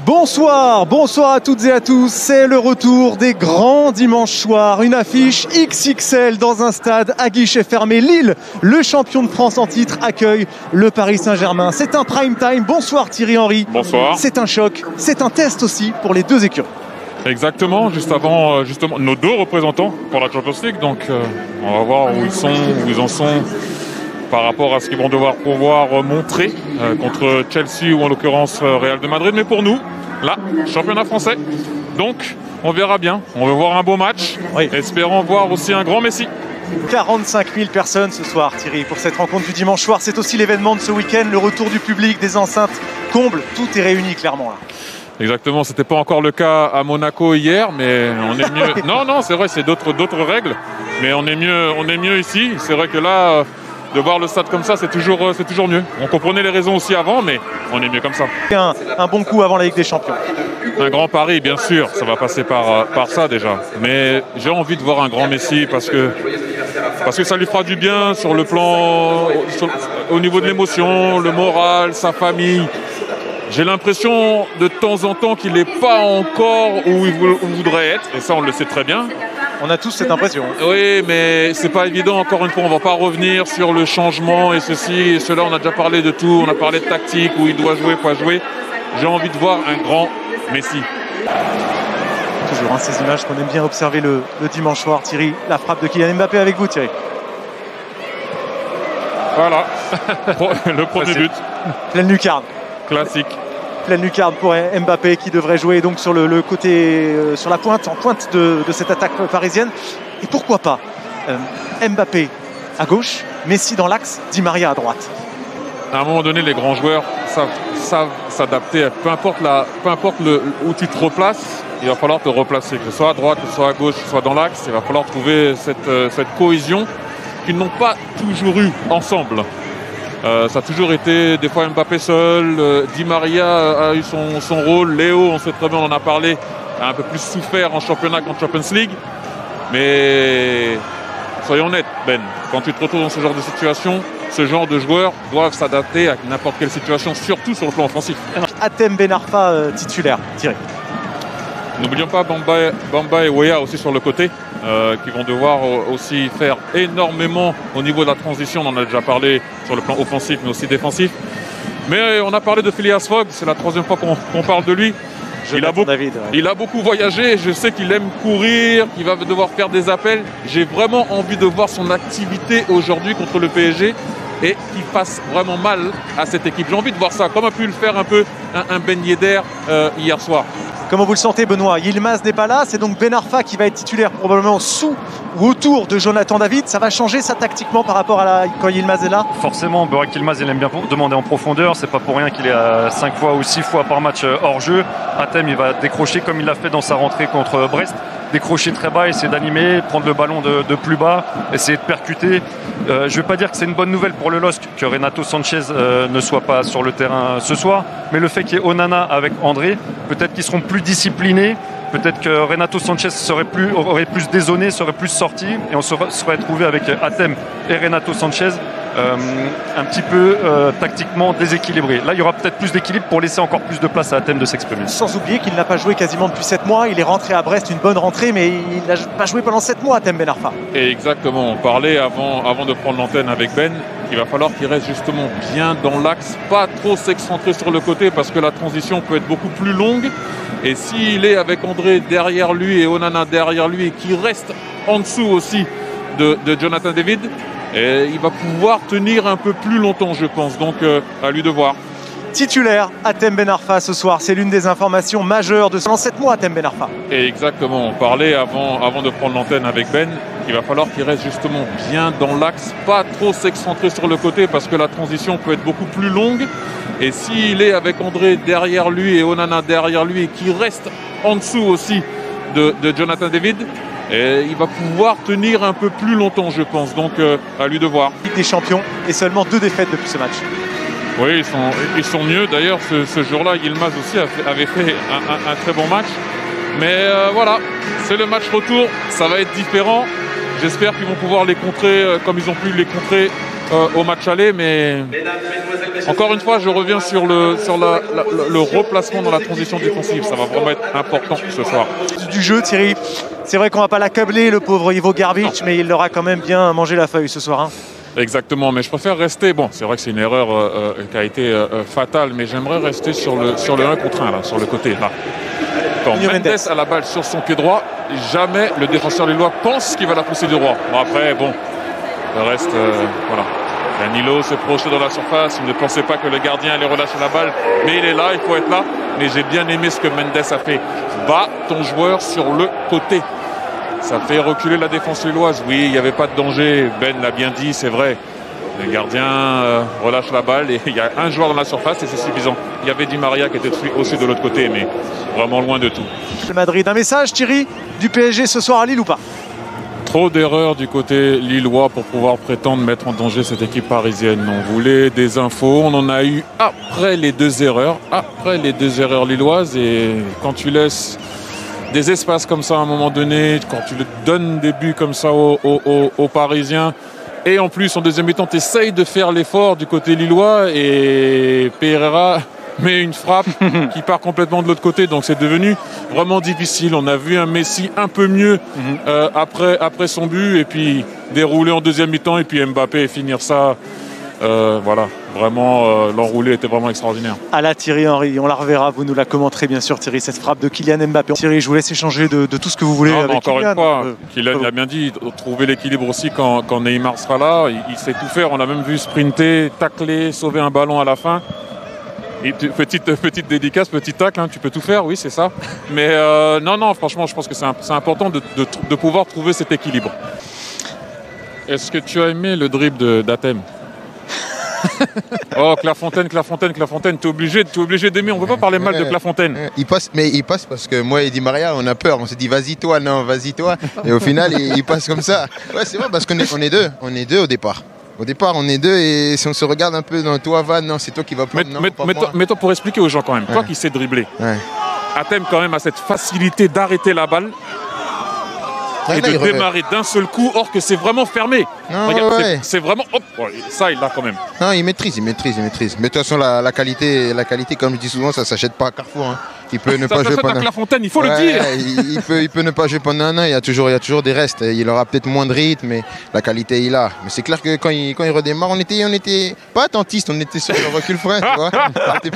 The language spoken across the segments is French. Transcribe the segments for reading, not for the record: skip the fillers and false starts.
Bonsoir, bonsoir à toutes et à tous, c'est le retour des grands dimanches soirs, une affiche XXL dans un stade à guichet fermé. Lille, le champion de France en titre, accueille le Paris Saint-Germain. C'est un prime time, bonsoir Thierry Henry. Bonsoir. C'est un choc, c'est un test aussi pour les deux écuries. Exactement, juste avant justement nos deux représentants pour la Champions League, donc on va voir où ils sont, où ils en sont par rapport à ce qu'ils vont devoir pouvoir montrer contre Chelsea ou en l'occurrence Real de Madrid. Mais pour nous, là, championnat français. Donc, on verra bien. On veut voir un beau match. Oui. Espérons voir aussi un grand Messi. 45 000 personnes ce soir, Thierry, pour cette rencontre du dimanche soir. C'est aussi l'événement de ce week-end, le retour du public, des enceintes combles. Tout est réuni clairement là. Exactement, c'était pas encore le cas à Monaco hier, mais on est mieux. Non, c'est vrai, c'est d'autres règles, mais on est mieux ici. C'est vrai que là, de voir le stade comme ça, c'est toujours mieux. On comprenait les raisons aussi avant, mais on est mieux comme ça. Un bon coup avant la Ligue des Champions. Un grand pari, bien sûr, ça va passer par ça déjà. Mais j'ai envie de voir un grand Messi parce que ça lui fera du bien sur le plan, au niveau de l'émotion, le moral, sa famille. J'ai l'impression de temps en temps qu'il n'est pas encore où il voudrait être, et ça on le sait très bien. On a tous cette impression. Oui, mais c'est pas évident, encore une fois, on va pas revenir sur le changement et ceci et cela, on a déjà parlé de tout, on a parlé de tactique, où il doit jouer, pas jouer. J'ai envie de voir un grand Messi. Toujours ces images qu'on aime bien observer le dimanche soir, Thierry. La frappe de Kylian Mbappé avec vous, Thierry. Voilà, le premier but. Pleine lucarne. Classique. Pleine lucarne pour Mbappé qui devrait jouer donc sur le côté, sur la pointe, en pointe de cette attaque parisienne. Et pourquoi pas Mbappé à gauche, Messi dans l'axe, Di Maria à droite. À un moment donné, les grands joueurs savent s'adapter. Peu importe où tu te replaces, il va falloir te replacer. Que ce soit à droite, que ce soit à gauche, que ce soit dans l'axe, il va falloir trouver cette cohésion qu'ils n'ont pas toujours eu ensemble. Ça a toujours été des fois Mbappé seul, Di Maria a eu son rôle, Léo, on sait très bien, on en a parlé, a un peu plus souffert en championnat qu'en Champions League. Mais soyons honnêtes, Ben, quand tu te retrouves dans ce genre de situation, ce genre de joueurs doivent s'adapter à n'importe quelle situation, surtout sur le plan offensif. Hatem Ben Arfa titulaire, direct. N'oublions pas Bamba et Weah aussi sur le côté, qui vont devoir aussi faire énormément au niveau de la transition. On en a déjà parlé sur le plan offensif, mais aussi défensif. Mais on a parlé de Phileas Fogg, c'est la troisième fois qu'on parle de lui. Il a beaucoup voyagé, je sais qu'il aime courir, qu'il va devoir faire des appels. J'ai vraiment envie de voir son activité aujourd'hui contre le PSG et qu'il fasse vraiment mal à cette équipe. J'ai envie de voir ça, comme a pu le faire un peu un Ben Yedder hier soir. Comment vous le sentez, Benoît? Yilmaz n'est pas là, c'est donc Ben Arfa qui va être titulaire probablement sous ou autour de Jonathan David. Ça va changer ça tactiquement par rapport à quand Yilmaz est là? Forcément, Burak Yilmaz, il aime bien demander en profondeur. C'est pas pour rien qu'il est à 5 fois ou 6 fois par match hors jeu. Hatem, il va décrocher comme il l'a fait dans sa rentrée contre Brest. Décrocher très bas, essayer d'animer, prendre le ballon de plus bas, essayer de percuter. Je ne vais pas dire que c'est une bonne nouvelle pour le LOSC que Renato Sanchez ne soit pas sur le terrain ce soir, mais le fait qu'il y ait Onana avec André, peut-être qu'ils seront plus disciplinés, peut-être que Renato Sanchez aurait plus dézonné, serait plus sorti, et on serait trouvé avec Hatem et Renato Sanchez un petit peu tactiquement déséquilibré. Là, il y aura peut-être plus d'équilibre pour laisser encore plus de place à Hatem de s'exprimer. Sans oublier qu'il n'a pas joué quasiment depuis 7 mois. Il est rentré à Brest, une bonne rentrée, mais il n'a pas joué pendant 7 mois, Hatem Ben Arfa. Et exactement, on parlait avant de prendre l'antenne avec Ben, il va falloir qu'il reste justement bien dans l'axe, pas trop s'excentrer sur le côté parce que la transition peut être beaucoup plus longue. Et s'il est avec André derrière lui et Onana derrière lui et qu'il reste en dessous aussi de Jonathan David, et il va pouvoir tenir un peu plus longtemps, je pense. Donc, à lui de voir. Titulaire, Hatem Ben Arfa ce soir. C'est l'une des informations majeures de pendant 7 mois, Hatem Ben Arfa. Et exactement. On parlait avant de prendre l'antenne avec Ben. Il va falloir qu'il reste justement bien dans l'axe, pas trop s'excentrer sur le côté parce que la transition peut être beaucoup plus longue. Et s'il est avec André derrière lui et Onana derrière lui et qu'il reste en dessous aussi de Jonathan David, et il va pouvoir tenir un peu plus longtemps, je pense. Donc, à lui de voir. Ligue des Champions et seulement 2 défaites depuis ce match. Oui, ils sont mieux. D'ailleurs, ce jour-là, Yilmaz aussi avait fait un très bon match. Mais voilà, c'est le match retour. Ça va être différent. J'espère qu'ils vont pouvoir les contrer comme ils ont pu les contrer au match aller, mais encore une fois, je reviens sur le replacement dans la transition défensive. Ça va vraiment être important ce soir. Du jeu, Thierry, c'est vrai qu'on va pas l'accabler, le pauvre Ivo Garbic, mais il aura quand même bien mangé la feuille ce soir. Hein. Exactement, mais je préfère rester. Bon, c'est vrai que c'est une erreur qui a été fatale, mais j'aimerais rester sur le 1 contre 1, là, sur le côté. Là. Quand Mendes a la balle sur son pied droit, jamais le défenseur lillois pense qu'il va la pousser du droit. Bon, après, bon, le reste, voilà. Danilo s'est projeté dans la surface, il ne pensait pas que le gardien allait relâcher la balle, mais il est là, il faut être là. Mais j'ai bien aimé ce que Mendes a fait. Bats ton joueur sur le côté. Ça fait reculer la défense lilloise. Oui, il n'y avait pas de danger, Ben l'a bien dit, c'est vrai. Le gardien relâche la balle et il y a un joueur dans la surface et c'est suffisant. Il y avait Di Maria qui était aussi de l'autre côté, mais vraiment loin de tout. Le Madrid, un message, Thierry, du PSG ce soir à Lille ou pas? Trop d'erreurs du côté lillois pour pouvoir prétendre mettre en danger cette équipe parisienne. On voulait des infos, on en a eu après les deux erreurs lilloises. Et quand tu laisses des espaces comme ça à un moment donné, quand tu donnes des buts comme ça aux Parisiens, et en plus en deuxième mi-temps tu essayes de faire l'effort du côté lillois et Pereira met une frappe qui part complètement de l'autre côté, donc c'est devenu vraiment difficile. On a vu un Messi un peu mieux après son but et puis dérouler en deuxième mi-temps et puis Mbappé finir ça. Voilà, vraiment l'enroulé était vraiment extraordinaire. À la Thierry Henry, on la reverra, vous nous la commenterez bien sûr Thierry, cette frappe de Kylian Mbappé. Thierry, je vous laisse échanger de tout ce que vous voulez avec encore Kylian. Une fois, Kylian a bien dit, trouver l'équilibre aussi quand Neymar sera là, il sait tout faire, on a même vu sprinter, tacler, sauver un ballon à la fin. Et petite dédicace, petit tacle, hein, tu peux tout faire, oui c'est ça. Mais non, franchement je pense que c'est important de pouvoir trouver cet équilibre. Est-ce que tu as aimé le dribble d'Athème? Oh, Clairefontaine, t'es obligé d'aimer, on ne peut pas parler mal de Clairefontaine. Il passe parce que moi et Di Maria, on a peur, on s'est dit vas-y toi, et au final il passe comme ça. Ouais, c'est vrai parce qu'on est deux au départ. Au départ, on est deux et si on se regarde un peu dans toi, Van, non, c'est toi qui vas prendre. Mais toi, pour expliquer aux gens quand même, toi qui sais dribbler, Athème quand même a cette facilité d'arrêter la balle et de démarrer d'un seul coup, or que c'est vraiment fermé. Non, regarde, c'est vraiment... Hop, ça, il l'a quand même. Non, il maîtrise. Mais de toute façon, la qualité, comme je dis souvent, ça ne s'achète pas à Carrefour. Hein. Il peut ne pas jouer pendant... Clairefontaine, il faut le dire. Il peut ne pas jouer pendant un an, il y a toujours des restes. Il aura peut-être moins de rythme, mais la qualité, il a. Mais c'est clair que quand il redémarre, on était pas attentistes, on était sur le recul frein.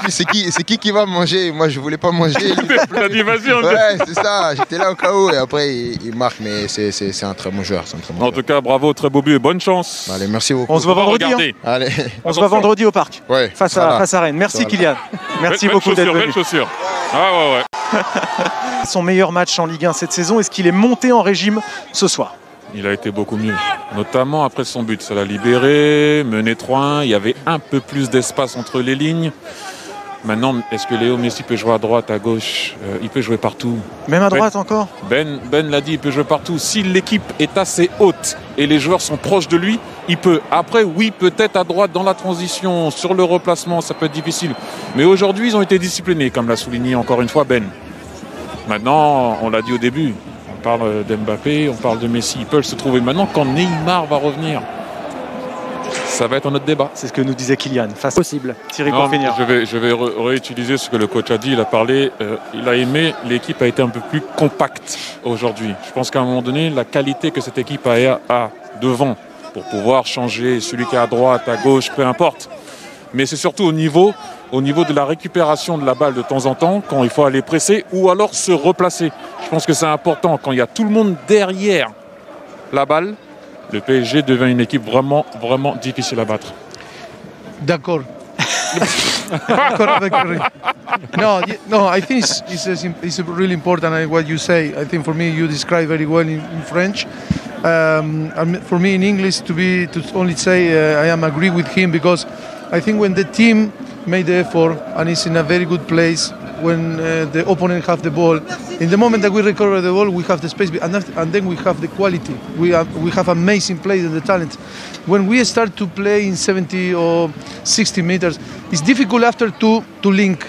C'est qui va manger? Moi, je voulais pas manger. T'as dit, vas-y, ouais, c'est ça. J'étais là au cas où et après, il marque, mais c'est un très bon joueur. En tout cas, bravo, très beau but et bonne chance. Allez, merci beaucoup. On se voit vendredi. Allez. On se voit vendredi au parc. Ouais, face à Rennes. Merci Kylian. Merci beaucoup d'être venu. Belle chaussure. Ah ouais. Son meilleur match en Ligue 1 cette saison, est-ce qu'il est monté en régime ce soir? Il a été beaucoup mieux, notamment après son but. Ça l'a libéré, mené 3-1, il y avait un peu plus d'espace entre les lignes. Maintenant, est-ce que Léo Messi peut jouer à droite, à gauche? Il peut jouer partout. Même à droite encore? Ben l'a dit, il peut jouer partout. Si l'équipe est assez haute et les joueurs sont proches de lui, il peut. Après, oui, peut-être à droite dans la transition, sur le replacement, ça peut être difficile. Mais aujourd'hui, ils ont été disciplinés, comme l'a souligné encore une fois Ben. Maintenant, on l'a dit au début, on parle d'Mbappé, on parle de Messi. Ils peuvent se trouver maintenant quand Neymar va revenir. Ça va être un autre débat. C'est ce que nous disait Kylian. Face possible. Thierry pour finir. Je vais réutiliser ce que le coach a dit. Il a parlé, il a aimé. L'équipe a été un peu plus compacte aujourd'hui. Je pense qu'à un moment donné, la qualité que cette équipe a devant pour pouvoir changer celui qui est à droite, à gauche, peu importe. Mais c'est surtout au niveau de la récupération de la balle de temps en temps, quand il faut aller presser ou alors se replacer. Je pense que c'est important. Quand il y a tout le monde derrière la balle, le PSG devient une équipe vraiment, vraiment difficile à battre. D'accord. D'accord avec No, I think it's really important what you say. I think for me you describe very well in French. And for me in English to only say I am agree with him because I think when the team made the effort and is in a very good place, when the opponent have the ball, in the moment that we recover the ball, we have the space, and then we have the quality. We have amazing players and the talent. When we start to play in 70 or 60 meters, it's difficult after to link.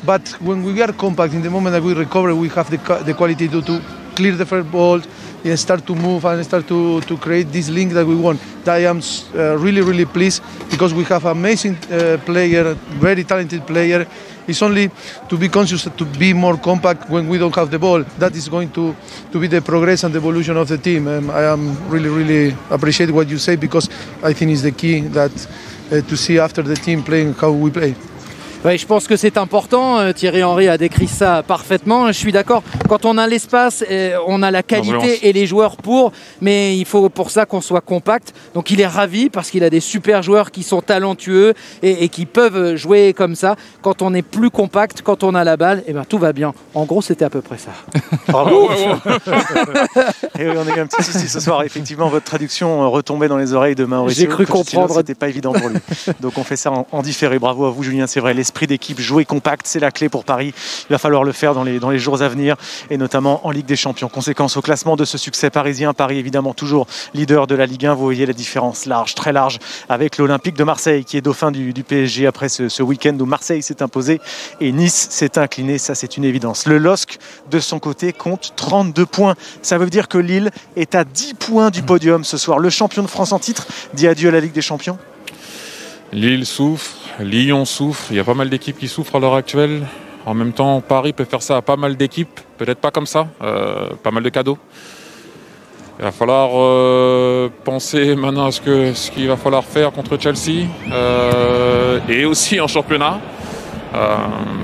But when we are compact, in the moment that we recover, we have the quality to clear the first ball, and start to move and start to create this link that we want. I am really pleased because we have amazing player, very talented player. It's only to be conscious to be more compact when we don't have the ball. That is going to be the progress and the evolution of the team. I am really appreciate what you say because I think it's the key that to see after the team playing how we play. Ouais, je pense que c'est important. Thierry Henry a décrit ça parfaitement. Je suis d'accord. Quand on a l'espace, on a la qualité et les joueurs pour, mais il faut pour ça qu'on soit compact. Donc il est ravi parce qu'il a des super joueurs qui sont talentueux et qui peuvent jouer comme ça. Quand on est plus compact, quand on a la balle, et ben tout va bien. En gros, c'était à peu près ça. Bravo. Et oui, on a eu un petit souci ce soir. Effectivement, votre traduction retombait dans les oreilles de Mauricio. J'ai cru comprendre. C'était pas évident pour lui. Donc on fait ça en différé. Bravo à vous, Julien. C'est vrai, l'esprit d'équipe, jouer compact, c'est la clé pour Paris. Il va falloir le faire dans les jours à venir et notamment en Ligue des Champions. Conséquence au classement de ce succès parisien. Paris évidemment toujours leader de la Ligue 1. Vous voyez la différence large, très large avec l'Olympique de Marseille qui est dauphin du PSG après ce week-end où Marseille s'est imposé et Nice s'est incliné. Ça c'est une évidence. Le LOSC de son côté compte 32 points. Ça veut dire que Lille est à 10 points du podium ce soir. Le champion de France en titre dit adieu à la Ligue des Champions. Lille souffre, Lyon souffre, il y a pas mal d'équipes qui souffrent à l'heure actuelle. En même temps, Paris peut faire ça à pas mal d'équipes, peut-être pas comme ça, pas mal de cadeaux. Il va falloir penser maintenant à ce qu'il va falloir faire contre Chelsea et aussi en championnat.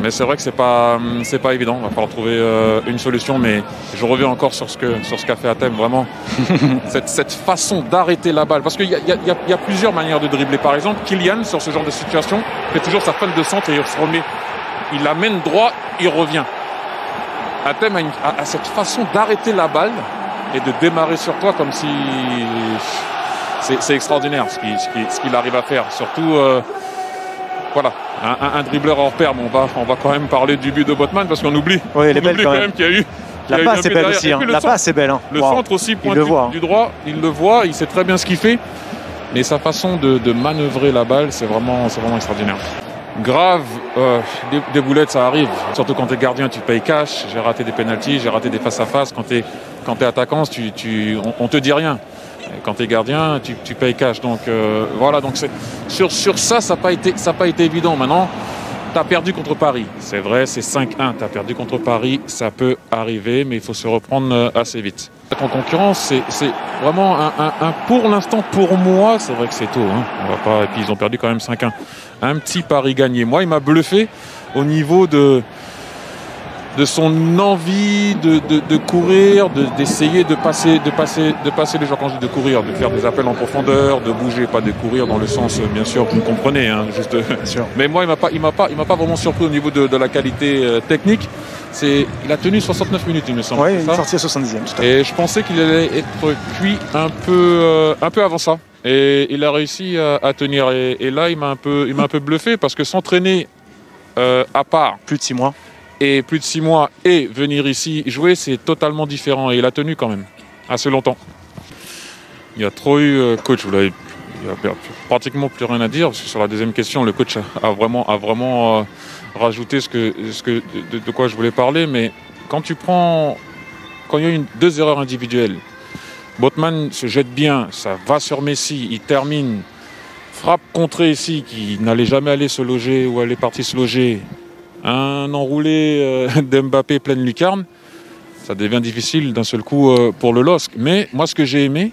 Mais c'est vrai que c'est pas évident. Il va falloir trouver une solution. Mais je reviens encore sur ce qu'a fait Hatem. Vraiment, cette façon d'arrêter la balle. Parce qu'il y a plusieurs manières de dribbler. Par exemple, Kylian, sur ce genre de situation, fait toujours sa fin de centre et il se remet. Il amène droit, il revient. Hatem a cette façon d'arrêter la balle et de démarrer sur toi comme si... C'est extraordinaire ce qu'il arrive à faire. Surtout... Voilà, un dribbleur hors pair, mais on va quand même parler du but de Botman parce qu'on oublie, quand même qu'il y a eu. La passe est belle aussi, la passe est belle. Le centre aussi pointe du droit, il le voit, il sait très bien ce qu'il fait. Mais sa façon de manœuvrer la balle, c'est vraiment extraordinaire. Grave, des boulettes ça arrive. Surtout quand t'es gardien, tu payes cash. J'ai raté des pénaltys, j'ai raté des face-à-face. Quand t'es attaquant, on te dit rien. Quand tu es gardien, tu payes cash. Donc voilà, donc sur ça n'a pas été évident. Maintenant, tu as perdu contre Paris. C'est vrai, c'est 5-1. Tu as perdu contre Paris, ça peut arriver, mais il faut se reprendre assez vite. Être en concurrence, c'est vraiment pour l'instant, pour moi, c'est vrai que c'est tôt. Hein. On va pas, et puis ils ont perdu quand même 5-1. Un petit Paris gagné. Moi, il m'a bluffé au niveau de son envie de courir, d'essayer de passer les joueurs. Quand je dis de courir, de faire des appels en profondeur, de bouger, pas de courir dans le sens, bien sûr, vous me comprenez, hein, juste. Bien sûr. Mais moi, il m'a pas vraiment surpris au niveau de la qualité technique. Il a tenu 69 minutes, il me semble. Oui, il est sorti à 70e. Et je pensais qu'il allait être cuit un peu avant ça. Et il a réussi à tenir. Et là, il m'a un peu bluffé parce que s'entraîner à part plus de 6 mois. Et plus de 6 mois et venir ici jouer, c'est totalement différent. Et il a tenu quand même assez longtemps. Il y a trop eu coach, il n'y a pratiquement plus rien à dire. Parce que sur la deuxième question, le coach a vraiment rajouté de quoi je voulais parler. Mais quand il y a deux erreurs individuelles, Botman se jette bien, ça va sur Messi, il termine, frappe contrée ici, qui n'allait jamais aller se loger ou aller partir se loger. Un enroulé d'Mbappé pleine lucarne, ça devient difficile d'un seul coup pour le LOSC. Mais moi, ce que j'ai aimé,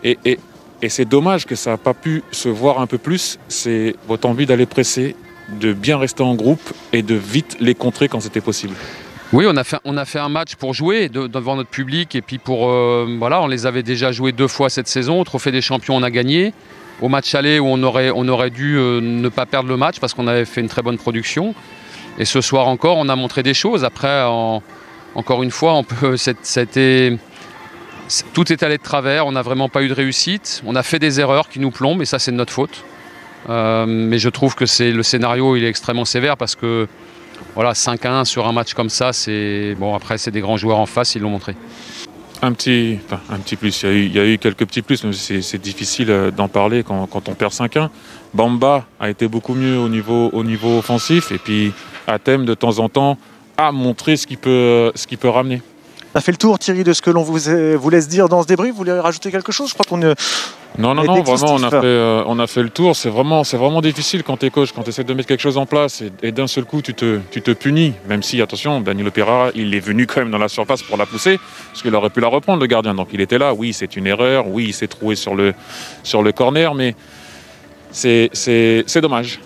et c'est dommage que ça n'a pas pu se voir un peu plus, c'est votre envie d'aller presser, de bien rester en groupe et de vite les contrer quand c'était possible. Oui, on a fait un match pour jouer devant notre public et puis on les avait déjà joués 2 fois cette saison. Au Trophée des Champions, on a gagné. Au match aller où on aurait dû ne pas perdre le match parce qu'on avait fait une très bonne production. Et ce soir encore, on a montré des choses. Après, encore une fois, tout est allé de travers. On n'a vraiment pas eu de réussite. On a fait des erreurs qui nous plombent et ça, c'est de notre faute. Mais je trouve que le scénario il est extrêmement sévère parce que 5-1 sur un match comme ça, après, c'est des grands joueurs en face, ils l'ont montré. Un petit plus, il y a eu quelques petits plus, mais c'est difficile d'en parler quand on perd 5-1. Bamba a été beaucoup mieux au niveau offensif et puis Hatem de temps en temps a montré ce qu'il peut ramener. On a fait le tour, Thierry, de ce que l'on vous laisse dire dans ce débrief. Vous voulez rajouter quelque chose? Je crois qu'on Non, vraiment, on a fait le tour. C'est vraiment difficile quand tu es coach, quand tu essaies de mettre quelque chose en place et d'un seul coup, tu te punis. Même si, attention, Danilo Pereira, il est venu quand même dans la surface pour la pousser, parce qu'il aurait pu la reprendre, le gardien. Donc il était là. Oui, c'est une erreur. Oui, il s'est troué sur le corner, mais c'est dommage.